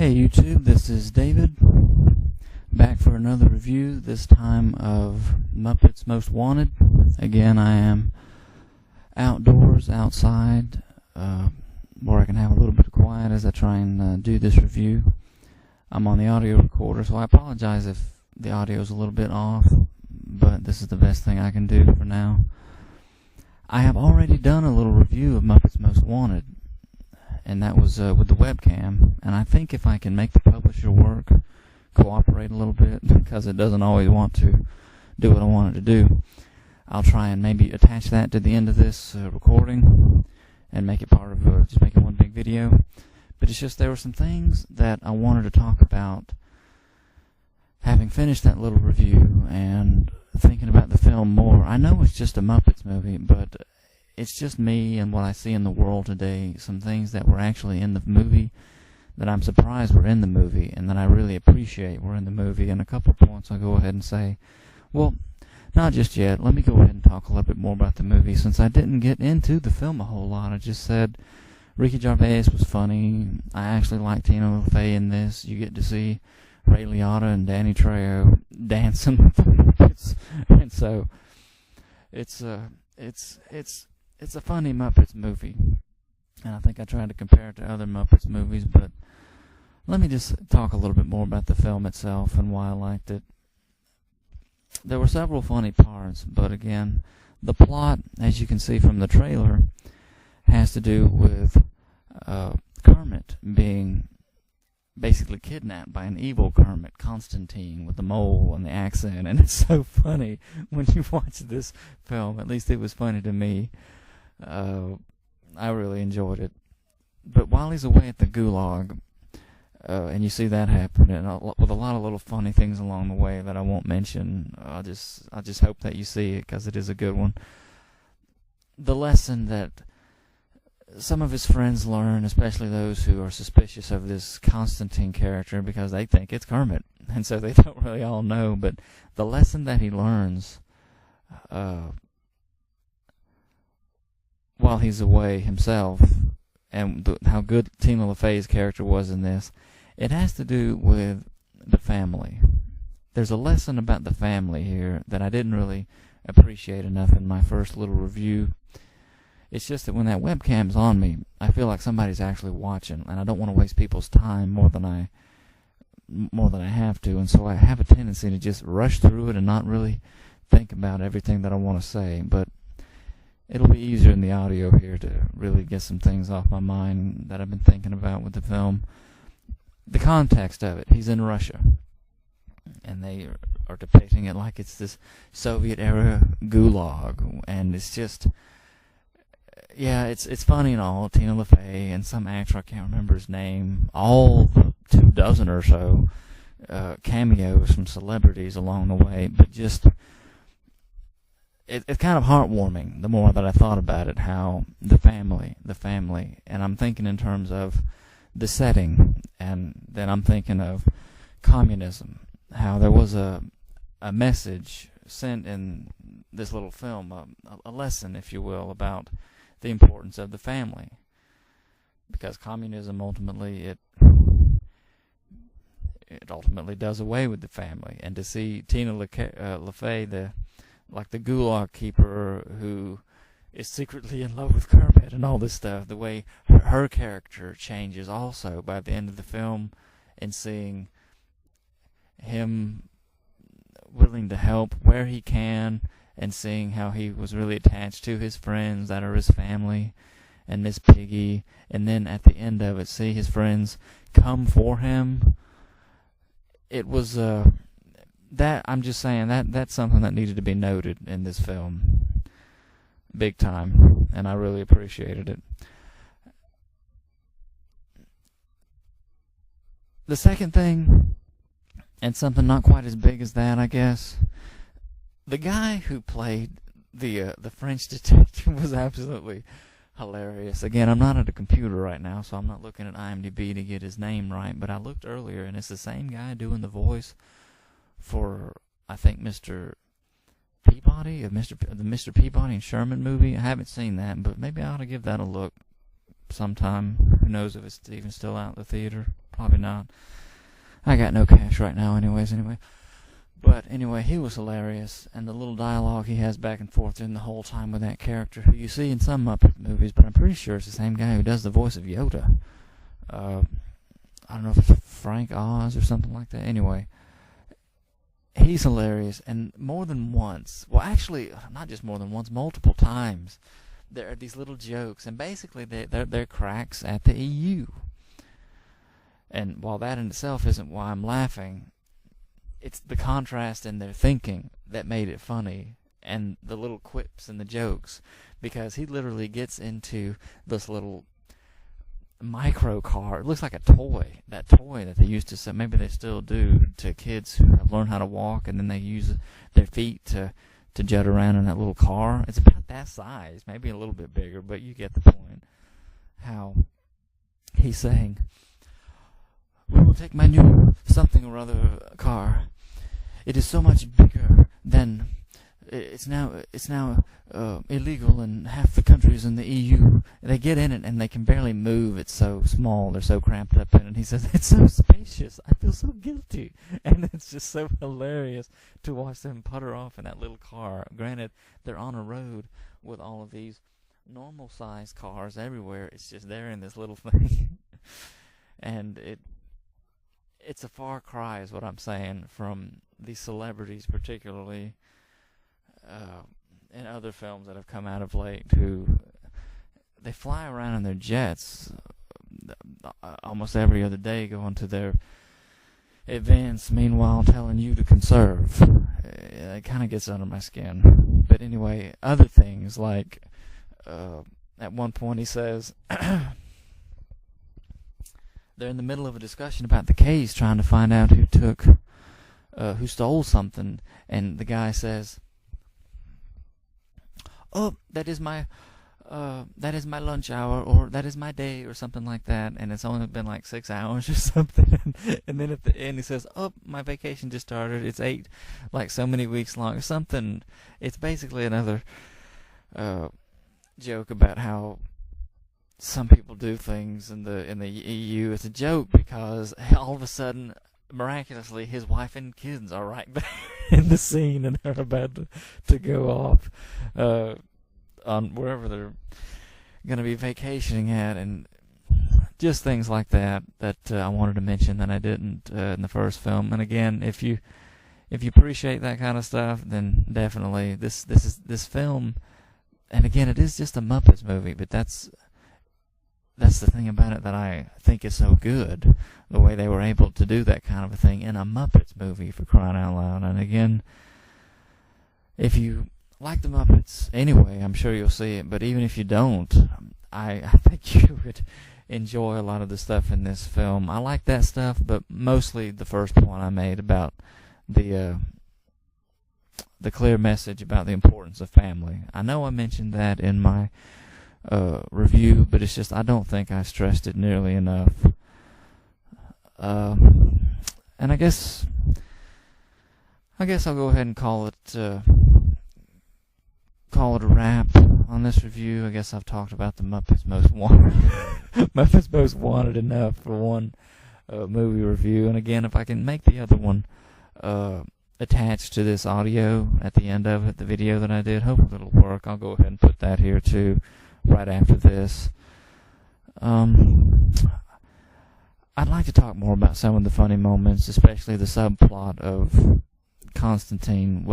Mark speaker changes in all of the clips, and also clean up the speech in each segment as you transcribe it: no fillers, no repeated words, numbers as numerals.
Speaker 1: Hey YouTube, this is David, back for another review, this time of Muppets Most Wanted. Again, I am outdoors, outside, where I can have a little bit of quiet as I try and do this review. I'm on the audio recorder, so I apologize if the audio is a little bit off, but this is the best thing I can do for now. I have already done a little review of Muppets Most Wanted, and that was with the webcam, and I think if I can make the publisher cooperate a little bit, because it doesn't always want to do what I want it to do, I'll try and maybe attach that to the end of this recording and make it part of just make it one big video. But it's just there were some things that I wanted to talk about having finished that little review and thinking about the film more. I know it's just a Muppets movie, but it's just me and what I see in the world today, some things that were actually in the movie that I'm surprised were in the movie and that I really appreciate were in the movie. And a couple points I'll go ahead and say, well, not just yet. Let me go ahead and talk a little bit more about the movie, since I didn't get into the film a whole lot. I just said Ricky Gervais was funny. I actually like Tina LaFey in this. You get to see Ray Liotta and Danny Trejo dancing with the Muppets, and so it's a funny Muppets movie, and I think I tried to compare it to other Muppets movies, but let me just talk a little bit more about the film itself and why I liked it. There were several funny parts, but again, the plot, as you can see from the trailer, has to do with Kermit being basically kidnapped by an evil Kermit, Constantine, with the mole and the accent, and it's so funny when you watch this film. At least it was funny to me. I really enjoyed it. But while he's away at the gulag, and you see that happen, and with a lot of little funny things along the way that I won't mention, I just hope that you see it, because it is a good one. The lesson that some of his friends learn, especially those who are suspicious of this Constantine character, because they think it's Kermit, and so they don't really all know, but the lesson that he learns while he's away himself, and how good Tina LaFey's character was in this, it has to do with the family. There's a lesson about the family here that I didn't really appreciate enough in my first little review. It's just that when that webcam's on me, I feel like somebody's actually watching, and I don't want to waste people's time more than I have to, and so I have a tendency to just rush through it and not really think about everything that I want to say. But it'll be easier in the audio here to really get some things off my mind that I've been thinking about with the film. The context of it, he's in Russia, and they are depicting it like it's this Soviet-era gulag, and it's just, yeah, it's funny and all. Tina LaFey and some actor, I can't remember his name, all 24 or so cameos from celebrities along the way, but just it's kind of heartwarming the more that I thought about it, how the family, and I'm thinking in terms of the setting, and then I'm thinking of communism, how there was a message sent in this little film, a lesson, if you will, about the importance of the family, because communism ultimately it ultimately does away with the family. And to see Tina LaFey, the gulag keeper who is secretly in love with Kermit and all this stuff, the way her character changes also by the end of the film, and seeing him willing to help where he can, and seeing how he was really attached to his friends that are his family and Miss Piggy, and then at the end of it see his friends come for him. It was that, I'm just saying, that's something that needed to be noted in this film big time, and I really appreciated it. The second thing, and something not quite as big as that, I guess, the guy who played the French detective was absolutely hilarious. Again, I'm not at a computer right now, so I'm not looking at IMDb to get his name right, but I looked earlier, and it's the same guy doing the voice for, I think, Mr. Peabody, of the Mr. Peabody and Sherman movie. I haven't seen that, but maybe I ought to give that a look sometime. Who knows if it's even still out in the theater? Probably not. I got no cash right now anyway. But anyway, he was hilarious, and the little dialogue he has back and forth in the whole time with that character, who you see in some Muppet movies, but I'm pretty sure it's the same guy who does the voice of Yoda. I don't know if it's Frank Oz or something like that. Anyway, he's hilarious, and more than once, well, actually, not just more than once, multiple times, there are these little jokes, and basically they're cracks at the EU. And while that in itself isn't why I'm laughing, it's the contrast in their thinking that made it funny, and the little quips and the jokes, because he literally gets into this little micro car. It looks like a toy, that toy that they used to sell, maybe they still do, to kids who have learned how to walk, and then they use their feet to jet around in that little car. It's about that size, maybe a little bit bigger, but you get the point. How he's saying, "We will take my new something or other car. It is so much bigger than it's now illegal in half the countries in the EU." They get in it and they can barely move. It's so small. They're so cramped up in it. And he says, "It's so spacious. I feel so guilty." And it's just so hilarious to watch them putter off in that little car. Granted, they're on a road with all of these normal-sized cars everywhere. It's just they're in this little thing. And it's a far cry, is what I'm saying, from these celebrities, particularly in other films that have come out of late, who they fly around in their jets almost every other day, going to their events, meanwhile telling you to conserve. It kind of gets under my skin. But anyway, other things like at one point he says they're in the middle of a discussion about the case, trying to find out who stole something, and the guy says, "Oh, that is my lunch hour," or "that is my day," or something like that, and it's only been like 6 hours or something. And then at the end he says, "Oh, my vacation just started. It's 8, like so many weeks long," or something. It's basically another joke about how some people do things in the EU. It's a joke because all of a sudden, miraculously, his wife and kids are right there in the scene, and they're about to go off on wherever they're going to be vacationing at, and just things like that I wanted to mention that I didn't in the first film. And again, if you appreciate that kind of stuff, then definitely this film. And again, it is just a Muppets movie, but that's the thing about it that I think is so good, the way they were able to do that kind of a thing in a Muppets movie, for crying out loud. And again, if you like the Muppets anyway, I'm sure you'll see it, but even if you don't, I think you would enjoy a lot of the stuff in this film. I like that stuff, but mostly the first point I made about the clear message about the importance of family. I know I mentioned that in my review, but it's just I don't think I stressed it nearly enough. And I guess I'll go ahead and call it a wrap on this review. I guess I've talked about the Muppets Most Wanted Muppets Most Wanted enough for one movie review. And again, if I can make the other one attached to this audio at the end of it, the video that I did, hopefully it'll work. I'll go ahead and put that here too, right after this. I'd like to talk more about some of the funny moments, especially the subplot of Constantine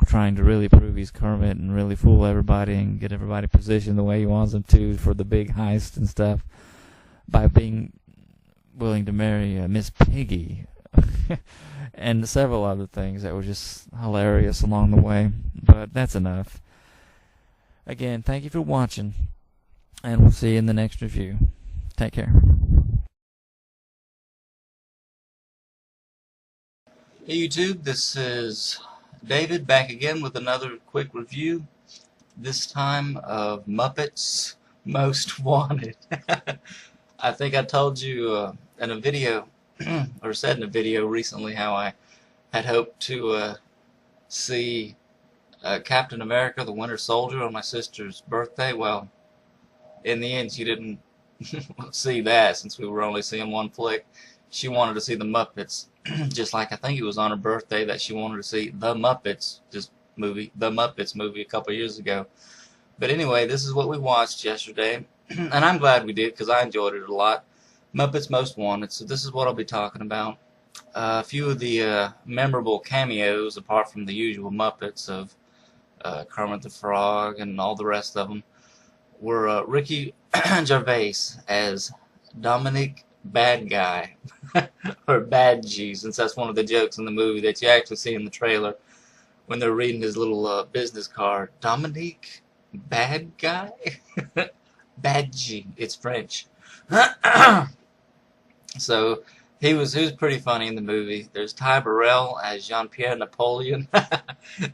Speaker 1: trying to really prove he's Kermit and really fool everybody and get everybody positioned the way he wants them to for the big heist and stuff by being willing to marry Miss Piggy and several other things that were just hilarious along the way. But that's enough. Again, thank you for watching, and we'll see you in the next review. Take care. Hey YouTube, this is David back again with another quick review, this time of Muppets Most Wanted. I think I told you in a video, or said in a video recently, how I had hoped to see Captain America the Winter Soldier on my sister's birthday. Well,
Speaker 2: in the end, she didn't see that since we were only seeing one flick. She wanted to see the Muppets, just like I think it was on her birthday that she wanted to see the Muppets, the Muppets movie a couple of years ago. But anyway, this is what we watched yesterday, and I'm glad we did because I enjoyed it a lot. Muppets Most Wanted. So this is what I'll be talking about. A few of the memorable cameos, apart from the usual Muppets of Kermit the Frog and all the rest of them, were Ricky Gervais as Dominic Bad Guy, or Bad G, since that's one of the jokes in the movie that you actually see in the trailer when they're reading his little business card. Dominique Bad Guy? Bad G. It's French. So he was pretty funny in the movie. There's Ty Burrell as Jean-Pierre Napoleon.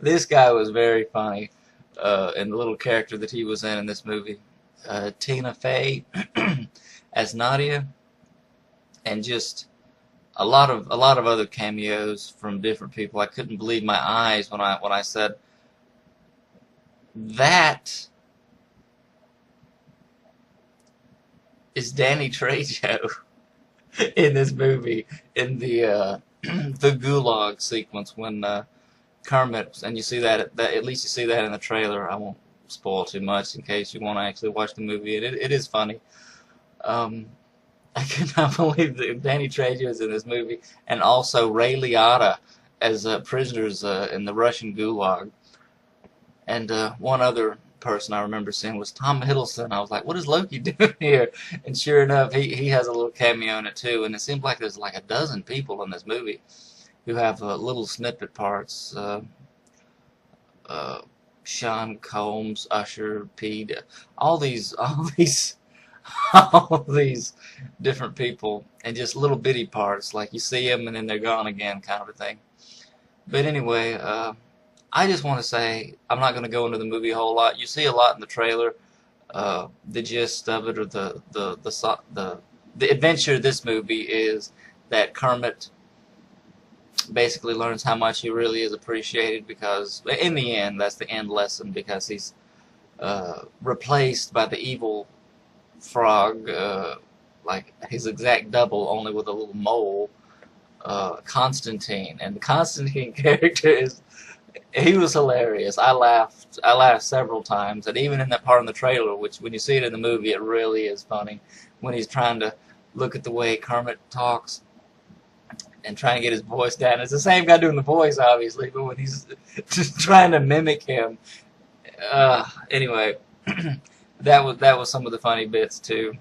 Speaker 2: This guy was very funny in the little character that he was in this movie. Tina Fey as Nadia, and just a lot of other cameos from different people. I couldn't believe my eyes when I said that is Danny Trejo in this movie in the the gulag sequence when Kermit, and you see that at least you see that in the trailer. I won't spoil too much in case you want to actually watch the movie. It is funny. I cannot believe that Danny Trejo is in this movie, and also Ray Liotta as prisoners in the Russian gulag. And one other person I remember seeing was Tom Hiddleston. I was like, what is Loki doing here? And sure enough, he has a little cameo in it too. And it seems like there's like a dozen people in this movie who have little snippet parts. Sean Combs, Usher, Pete, all these all these different people, and just little bitty parts, like you see them and then they're gone again, kind of a thing. But anyway, I just want to say I'm not going to go into the movie a whole lot. You see a lot in the trailer. The gist of it, or the adventure of this movie is that Kermit basically learns how much he really is appreciated, because in the end, that's the end lesson, because he's replaced by the evil frog, like his exact double, only with a little mole, Constantine. And the Constantine character he was hilarious. I laughed several times, and even in that part in the trailer, which when you see it in the movie, it really is funny, when he's trying to look at the way Kermit talks and trying to get his voice down. It's the same guy doing the voice, obviously, but when he's just trying to mimic him. Anyway, that was some of the funny bits too.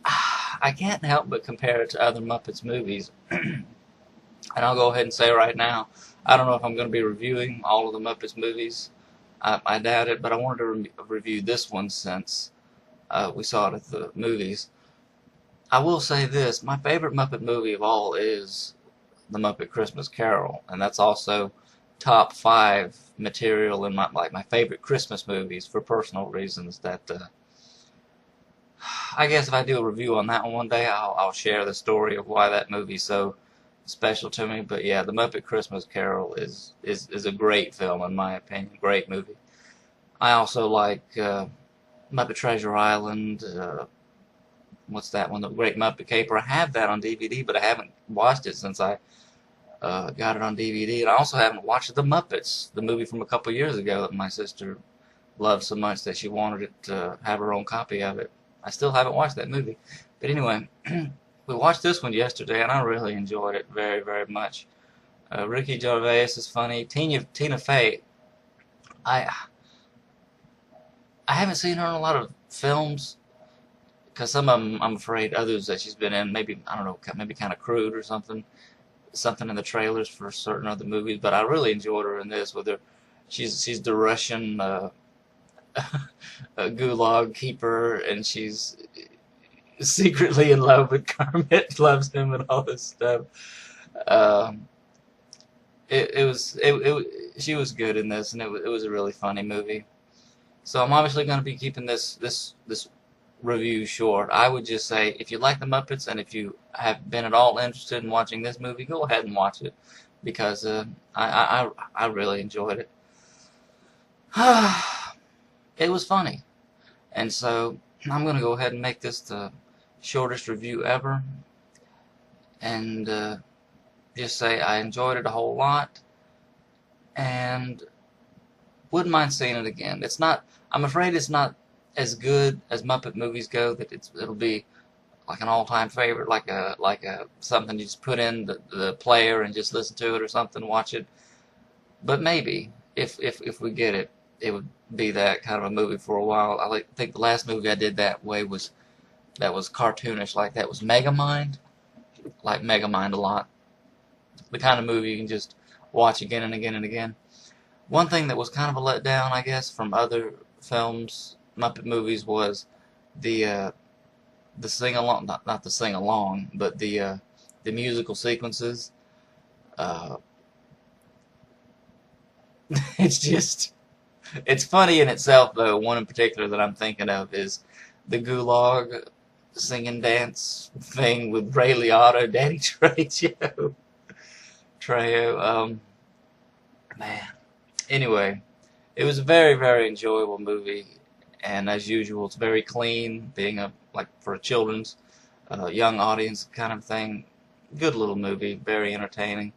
Speaker 2: I can't help but compare it to other Muppets movies, and I'll go ahead and say right now, I don't know if I'm going to be reviewing all of the Muppets movies. I doubt it, but I wanted to review this one since we saw it at the movies. I will say this: my favorite Muppet movie of all is The Muppet Christmas Carol, and that's also top 5 material in my favorite Christmas movies for personal reasons. That I guess if I do a review on that one day, I'll share the story of why that movie's so special to me. But yeah, The Muppet Christmas Carol is a great film in my opinion, great movie. I also like Muppet Treasure Island. What's that one? The Great Muppet Caper. I have that on DVD, but I haven't watched it since I got it on DVD. And I also haven't watched The Muppets, the movie from a couple years ago that my sister loved so much that she wanted it to have her own copy of it. I still haven't watched that movie. But anyway, we watched this one yesterday, and I really enjoyed it very, very much. Ricky Gervais is funny. Tina Fey, I haven't seen her in a lot of films, because some of them, I'm afraid, others that she's been in, maybe, I don't know, maybe kind of crude or something in the trailers for certain other movies, but I really enjoyed her in this. With her, she's the Russian gulag keeper, and she's secretly in love with Kermit, loves him and all this stuff. She was good in this, and it was a really funny movie. So I'm obviously going to be keeping this review short. I would just say, if you like the Muppets and if you have been at all interested in watching this movie, go ahead and watch it, because I really enjoyed it. It was funny. And so I'm going to go ahead and make this the shortest review ever, and just say I enjoyed it a whole lot, and wouldn't mind seeing it again. It's not, I'm afraid it's not as good as Muppet movies go, that it'll be like an all-time favorite, like a something you just put in the player and just listen to it or something, watch it. But maybe if we get it, it would be that kind of a movie for a while. Think the last movie I did that way was cartoonish like that was Megamind. Like Megamind a lot. The kind of movie you can just watch again and again and again. One thing that was kind of a letdown, I guess, from other films, Muppet movies, was the sing along, not the sing along, but the musical sequences. Uh, it's funny in itself, though. One in particular that I'm thinking of is the Gulag singing dance thing with Ray Liotta, Danny Trejo. Man. Anyway, it was a very, very enjoyable movie, and as usual, it's very clean, being for a children's young audience kind of thing. Good little movie, very entertaining,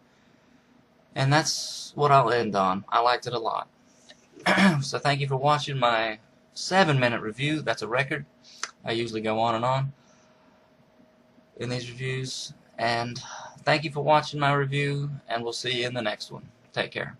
Speaker 2: and that's what I'll end on. I liked it a lot. So thank you for watching my 7-minute review. That's a record. I usually go on and on in these reviews, and thank you for watching my review, and we'll see you in the next one. Take care.